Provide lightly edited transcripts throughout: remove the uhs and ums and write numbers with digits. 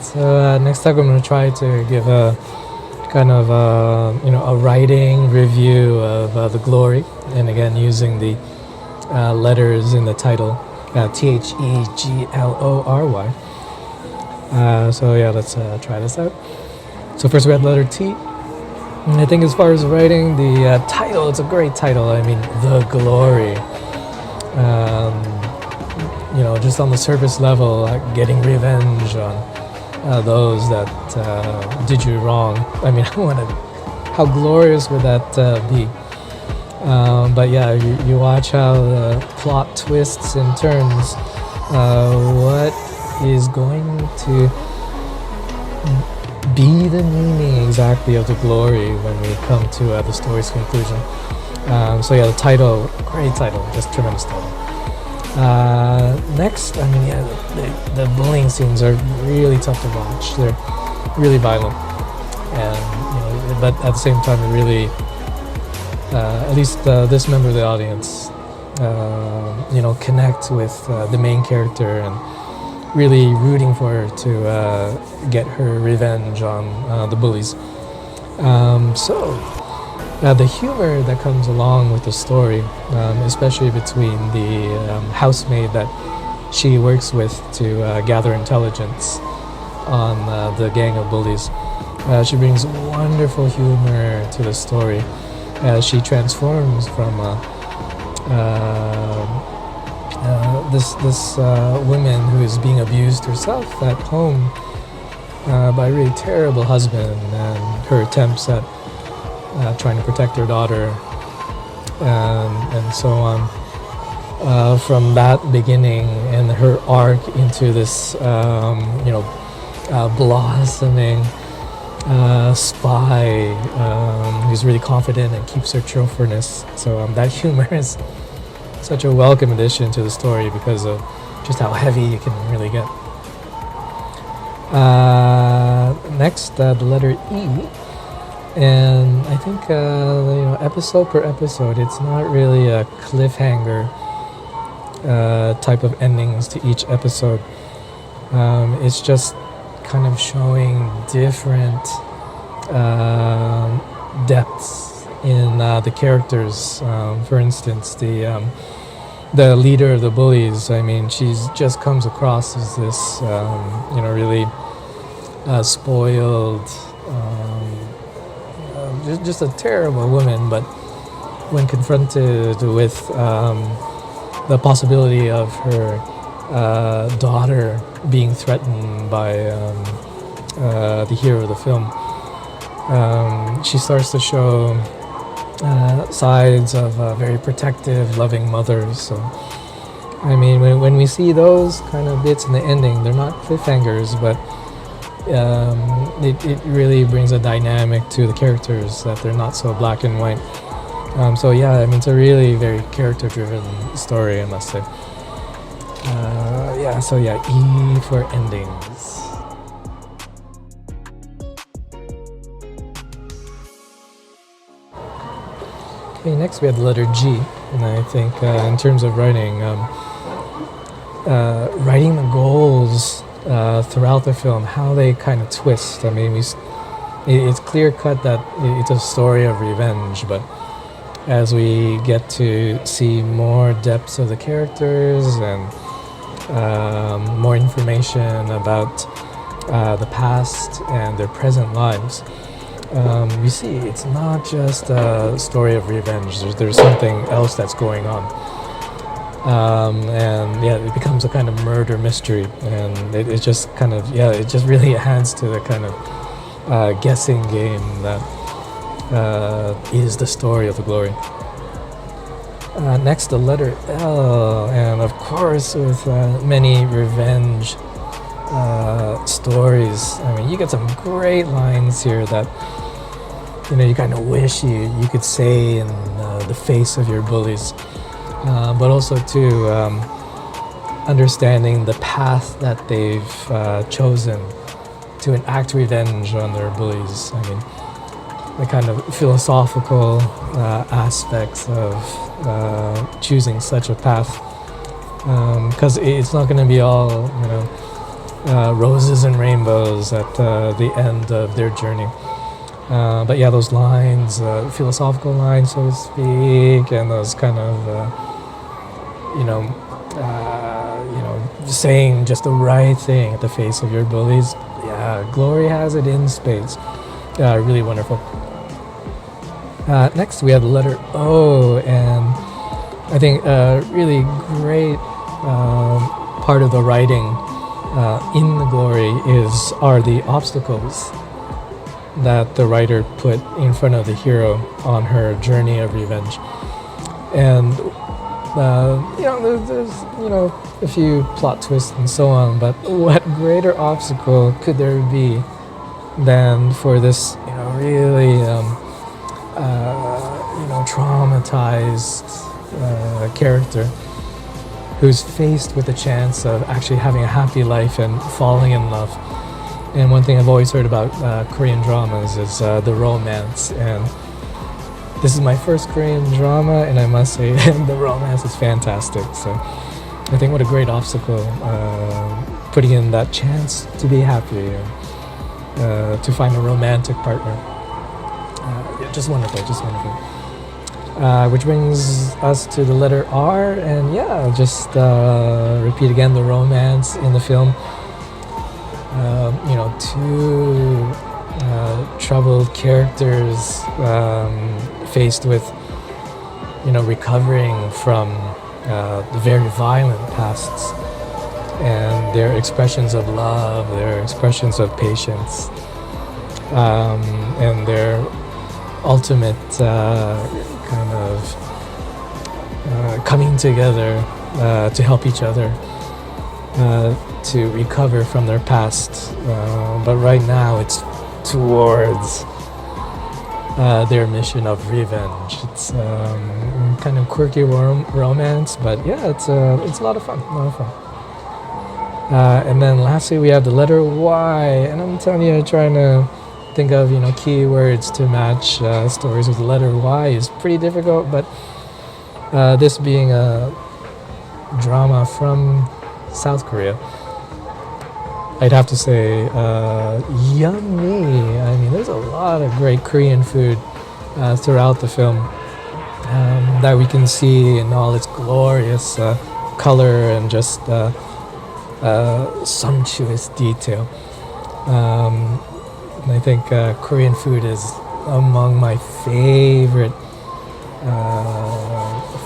So next time I'm going to try to give a kind of a writing review of The Glory, and again using the letters in the title, THEGLORY. So yeah, let's try this out. So first we have letter T. And I think as far as writing, the title, it's a great title. I mean, The Glory. Just on the surface level, getting revenge on those that did you wrong. I mean, how glorious would that be? But yeah, you watch how the plot twists and turns. What is going to be the meaning exactly of the glory when we come to the story's conclusion? So yeah, the title, great title, just tremendous title. Next, I mean, yeah, the bullying scenes are really tough to watch. They're really violent, and but at the same time, it really, at least this member of the audience, connect with the main character and really rooting for her to get her revenge on the bullies. The humor that comes along with the story, especially between the housemaid that she works with to gather intelligence on the gang of bullies. She brings wonderful humor to the story as she transforms from this woman who is being abused herself at home by a really terrible husband and her attempts at trying to protect her daughter, and so on. From that beginning and her arc into this, blossoming spy who's really confident and keeps her truthfulness. So that humor is such a welcome addition to the story because of just how heavy it can really get. Next, the letter E. And I think episode per episode, it's not really a cliffhanger type of endings to each episode. It's just kind of showing different depths in the characters. For instance, the leader of the bullies. I mean, she's just comes across as this really spoiled. Just a terrible woman, but when confronted with the possibility of her daughter being threatened by the hero of the film, she starts to show sides of very protective, loving mother. So, I mean, when we see those kind of bits in the ending, they're not cliffhangers, but it really brings a dynamic to the characters that they're not so black and white. So yeah, I mean, it's a really very character-driven story, I must say. E for endings. Okay, next we have the letter G, and I think in terms of writing, writing the goals throughout the film, how they kind of twist. I mean, it's clear cut that it's a story of revenge, but as we get to see more depths of the characters and more information about the past and their present lives, we see it's not just a story of revenge. There's something else that's going on. And yeah, it becomes a kind of murder mystery, and it just kind of, it just really adds to the kind of guessing game that is the story of The Glory. Next, the letter L, and of course with many revenge stories. I mean, you get some great lines here that you kind of wish you could say in the face of your bullies. But also too, understanding the path that they've chosen to enact revenge on their bullies. I mean, the kind of philosophical aspects of choosing such a path, because it's not going to be all roses and rainbows at the end of their journey. But yeah, those lines, philosophical lines, so to speak, and those kind of, saying just the right thing at the face of your bullies. Yeah, Glory has it in spades. Really wonderful. Next, we have the letter O, and I think a really great part of the writing in the Glory are the obstacles that the writer put in front of the hero on her journey of revenge. And there's a few plot twists and so on, but what greater obstacle could there be than for this really traumatized character who's faced with the chance of actually having a happy life and falling in love. And one thing I've always heard about Korean dramas is the romance, and this is my first Korean drama, and I must say the romance is fantastic. So I think what a great obstacle, putting in that chance to be happy and to find a romantic partner. Just wonderful, just wonderful. Which brings us to the letter R, and just repeat again the romance in the film. Two troubled characters faced with, recovering from the very violent pasts and their expressions of love, their expressions of patience, and their ultimate kind of coming together to help each other to recover from their past. But right now it's towards their mission of revenge. It's kind of quirky romance, but it's a lot of fun. And then lastly, we have the letter Y, and I'm telling you, trying to think of keywords to match stories with the letter Y is pretty difficult. But this being a drama from South Korea, I'd have to say yummy. I mean, there's a lot of great Korean food throughout the film that we can see in all its glorious color and just sumptuous detail. And I think Korean food is among my favorite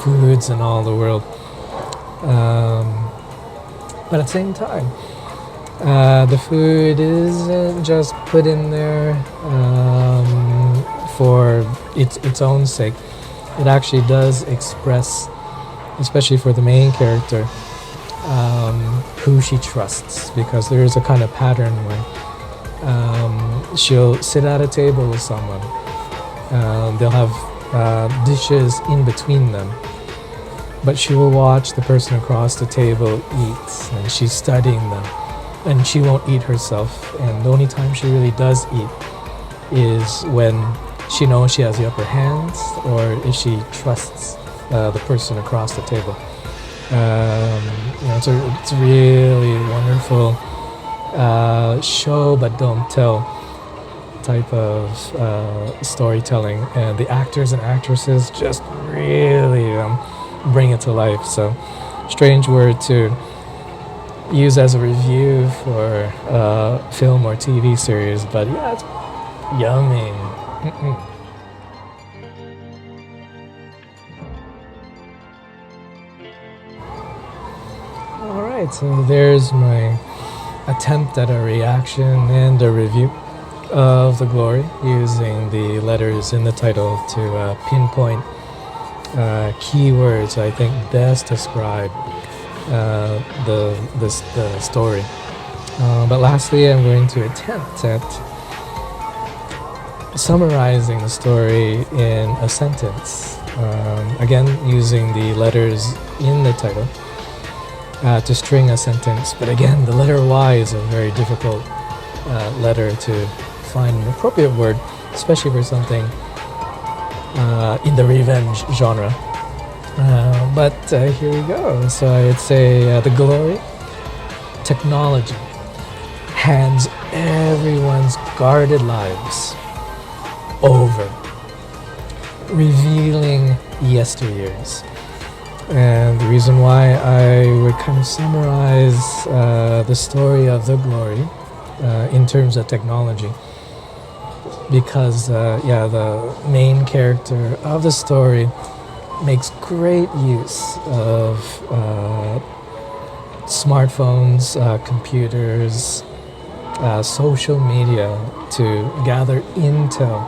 foods in all the world. But at the same time, the food isn't just put in there for its own sake. It actually does express, especially for the main character, who she trusts, because there is a kind of pattern where she'll sit at a table with someone. They'll have dishes in between them, but she will watch the person across the table eat, and she's studying them, and she won't eat herself. And the only time she really does eat is when she knows she has the upper hand, or if she trusts the person across the table. It's a really wonderful show but don't tell type of storytelling, and the actors and actresses just really bring it to life. So strange word to use as a review for a film or TV series, but it's yummy. Alright, so there's my attempt at a reaction and a review of The Glory, using the letters in the title to pinpoint keywords I think best describe the story. But lastly, I'm going to attempt at summarizing the story in a sentence, again using the letters in the title to string a sentence. But again, the letter Y is a very difficult letter to find an appropriate word, especially for something in the revenge genre. But here we go. So I'd say The Glory, technology, hands everyone's guarded lives over, revealing yesteryears. And the reason why I would kind of summarize the story of the glory in terms of technology, because the main character of the story makes great use of smartphones, computers, social media to gather intel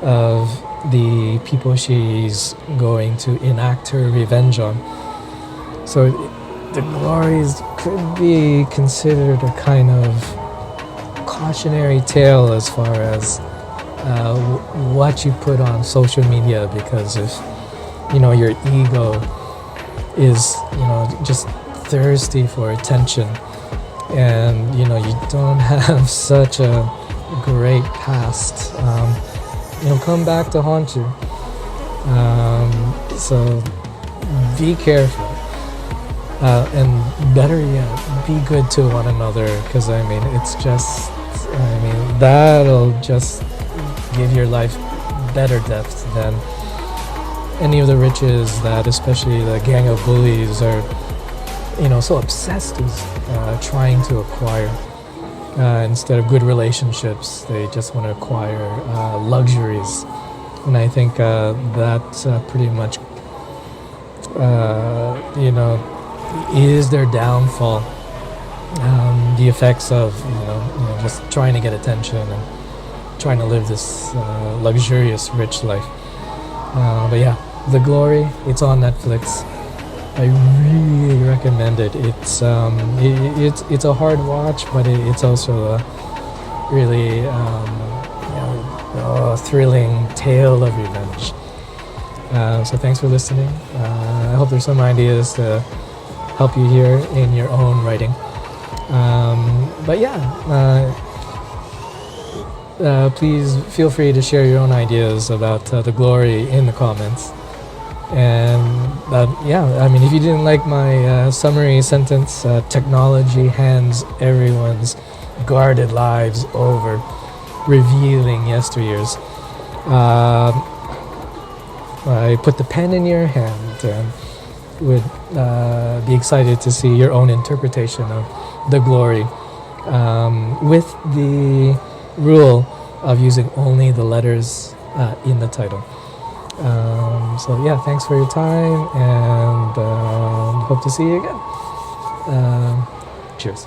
of the people she's going to enact her revenge on. So the glories could be considered a kind of cautionary tale as far as what you put on social media, because if your ego is just thirsty for attention, and you don't have such a great past, come back to haunt you. So be careful, and better yet, be good to one another, because that'll just give your life better depth than any of the riches that especially the gang of bullies are so obsessed with trying to acquire. Instead of good relationships, they just want to acquire luxuries. And I think that pretty much is their downfall. The effects of just trying to get attention and trying to live this luxurious, rich life. But yeah, The Glory, it's on Netflix. I really recommend it. It's a hard watch, but it's also a really thrilling tale of revenge. So thanks for listening. I hope there's some ideas to help you here in your own writing. But yeah, please feel free to share your own ideas about The Glory in the comments. And if you didn't like my summary sentence, technology hands everyone's guarded lives over, revealing yesteryears. I put the pen in your hand and would be excited to see your own interpretation of The Glory, with the rule of using only the letters in the title. So yeah, thanks for your time, and hope to see you again. Cheers.